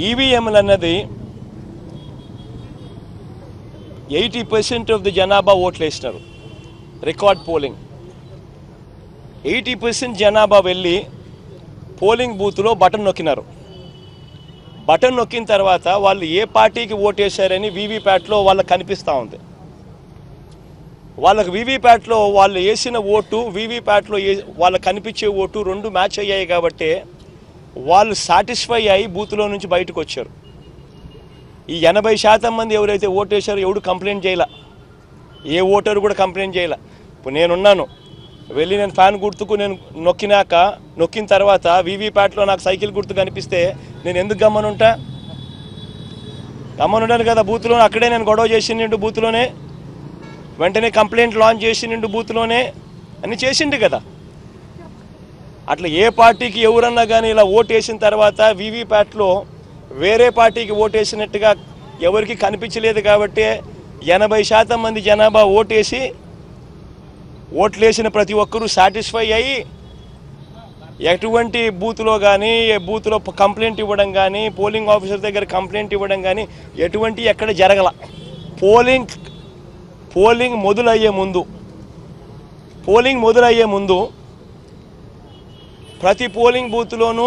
ఈవీఎంలు అన్నది 80% of the జనాభా ఓట్లు వేసినారు. రికార్డ్ పోలింగ్ 80% జనాభా వెళ్ళి పోలింగ్ బూత్లో బటన్ నొక్కినారు. బటన్ నొక్కిన తర్వాత వాళ్ళు ఏ పార్టీకి ఓటేశారని వీవీప్యాట్లో వాళ్ళకి కనిపిస్తూ ఉంది. వాళ్ళకి వీవీప్యాట్లో వాళ్ళు వేసిన ఓటు వీవీప్యాట్లో వాళ్ళకి కనిపించే ఓటు రెండు మ్యాచ్ అయ్యాయి కాబట్టి వాళ్ళు సాటిస్ఫై అయ్యి బూత్లో నుంచి బయటకు వచ్చారు. ఈ 80% మంది ఎవరైతే ఓటేశారో ఎవడు కంప్లైంట్ చేయాల, ఏ ఓటరు కూడా కంప్లైంట్ చేయాల. ఇప్పుడు నేనున్నాను, వెళ్ళి నేను ఫ్యాన్ గుర్తుకు నేను నొక్కిన తర్వాత వీవీప్యాట్లో నాకు సైకిల్ గుర్తు కనిపిస్తే నేను ఎందుకు గమ్మనుంటా? గమ్మనుంటాను కదా. బూత్లో అక్కడే నేను గొడవ చేసిండు, బూత్లోనే వెంటనే కంప్లైంట్ లాంచ్ చేసిండు, బూత్లోనే అన్నీ చేసిండు కదా. అట్లా ఏ పార్టీకి ఎవరన్నా కానీ ఇలా ఓటేసిన తర్వాత వీవీప్యాట్లో వేరే పార్టీకి ఓటేసినట్టుగా ఎవరికి కనిపించలేదు కాబట్టి 80% మంది జనాభా ఓట్లేసిన ప్రతి ఒక్కరూ సాటిస్ఫై అయ్యి ఎటువంటి బూత్లో కానీ బూత్లో కంప్లైంట్ ఇవ్వడం కానీ పోలింగ్ ఆఫీసర్ దగ్గర కంప్లైంట్ ఇవ్వడం కానీ ఎటువంటి ఎక్కడ జరగల. పోలింగ్ మొదలయ్యే ముందు ప్రతి పోలింగ్ బూత్లోనూ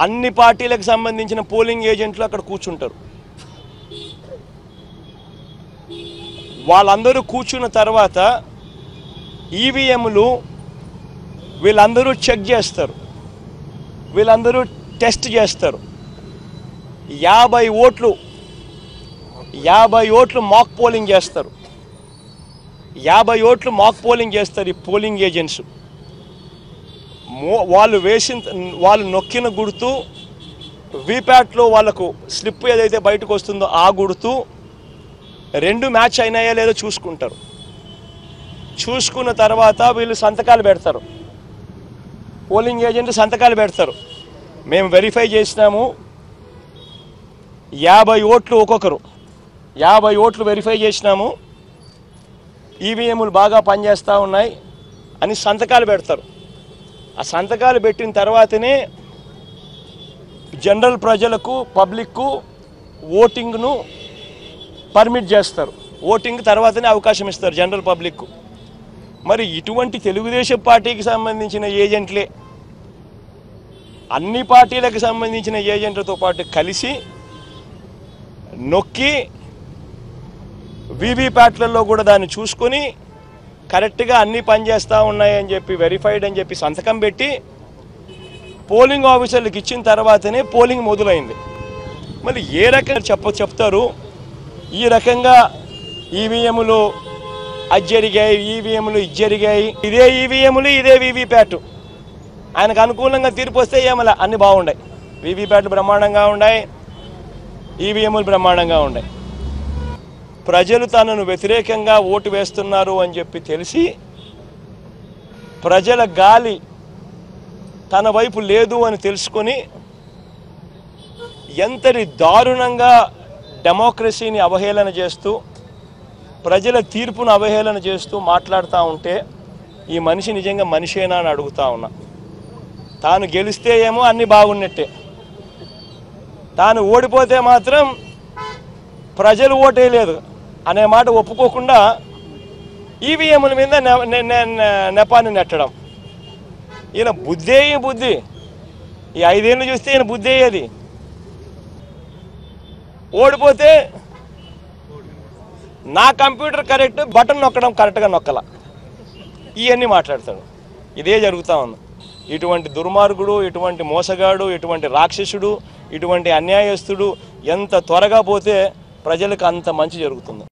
అన్ని పార్టీలకు సంబంధించిన పోలింగ్ ఏజెంట్లు అక్కడ కూర్చుంటారు. వాళ్ళందరూ కూర్చున్న తర్వాత ఈవీఎంలు వీళ్ళందరూ చెక్ చేస్తారు, వీళ్ళందరూ టెస్ట్ చేస్తారు. 50 ఓట్లు మాక్ పోలింగ్ చేస్తారు. 50 ఓట్లు మాక్ పోలింగ్ చేస్తారు ఈ పోలింగ్ ఏజెంట్స్. వాళ్ళు నొక్కిన గుర్తు వీప్యాట్లో వాళ్ళకు స్లిప్ ఏదైతే బయటకు వస్తుందో ఆ గుర్తు రెండు మ్యాచ్ అయినాయా లేదో చూసుకుంటారు. చూసుకున్న తర్వాత వీళ్ళు సంతకాలు పెడతారు, పోలింగ్ ఏజెంట్ సంతకాలు పెడతారు. మేము వెరిఫై చేసినాము 50 ఓట్లు ఒక్కొక్కరు 50 ఓట్లు వెరిఫై చేసినాము, ఈవీఎంలు బాగా పనిచేస్తూ ఉన్నాయి అని సంతకాలు పెడతారు. ఆ సంతకాలు పెట్టిన తర్వాతనే జనరల్ ప్రజలకు పబ్లిక్కు ఓటింగ్ను పర్మిట్ చేస్తారు. ఓటింగ్ తర్వాతనే అవకాశం ఇస్తారు జనరల్ పబ్లిక్కు. మరి ఇటువంటి తెలుగుదేశం పార్టీకి సంబంధించిన ఏజెంట్లే అన్ని పార్టీలకు సంబంధించిన ఏజెంట్లతో పాటు కలిసి నొక్కి వీవీప్యాట్లలో కూడా దాన్ని చూసుకొని కరెక్ట్గా అన్నీ పనిచేస్తూ ఉన్నాయని చెప్పి వెరిఫైడ్ అని చెప్పి సంతకం పెట్టి పోలింగ్ ఆఫీసర్లకు ఇచ్చిన తర్వాతనే పోలింగ్ మొదలైంది. మళ్ళీ ఏ రకంగా చెప్తారు ఈ రకంగా ఈవీఎంలు అది జరిగాయి, ఈవీఎంలు ఇది జరిగాయి, ఇదే ఈవీఎంలు ఇదే వీవీప్యాట్. ఆయనకు అనుకూలంగా తీర్పు వస్తే ఏమలా అన్నీ బాగున్నాయి, వీవీప్యాట్లు బ్రహ్మాండంగా ఉన్నాయి, ఈవీఎంలు బ్రహ్మాండంగా ఉన్నాయి. ప్రజలు తనను వ్యతిరేకంగా ఓటు వేస్తున్నారు అని చెప్పి తెలిసి ప్రజల గాలి తన వైపు లేదు అని తెలుసుకొని ఎంతటి దారుణంగా డెమోక్రసీని అవహేళన చేస్తూ ప్రజల తీర్పును అవహేళన చేస్తూ మాట్లాడుతూ ఉంటే ఈ మనిషి నిజంగా మనిషేనా అని అడుగుతా ఉన్నా. తాను గెలిస్తే ఏమో అన్నీ బాగున్నట్టే, తాను ఓడిపోతే మాత్రం ప్రజలు ఓటేయలేదు అనే మాట ఒప్పుకోకుండా ఈవీఎంల మీద నెపాన్ని నెట్టడం. ఈయన బుద్ధి ఈ 5 ఏళ్ళు చూస్తే ఈయన బుద్ధి అయ్యేది. ఓడిపోతే నా కంప్యూటర్ కరెక్ట్, బటన్ నొక్కడం కరెక్ట్గా నొక్కల, ఇవన్నీ మాట్లాడతాడు. ఇదే జరుగుతూ ఉంది. ఇటువంటి దుర్మార్గుడు, ఇటువంటి మోసగాడు, ఇటువంటి రాక్షసుడు, ఇటువంటి అన్యాయస్తుడు ఎంత త్వరగా పోతే ప్రజలకు అంత మంచి జరుగుతుంది.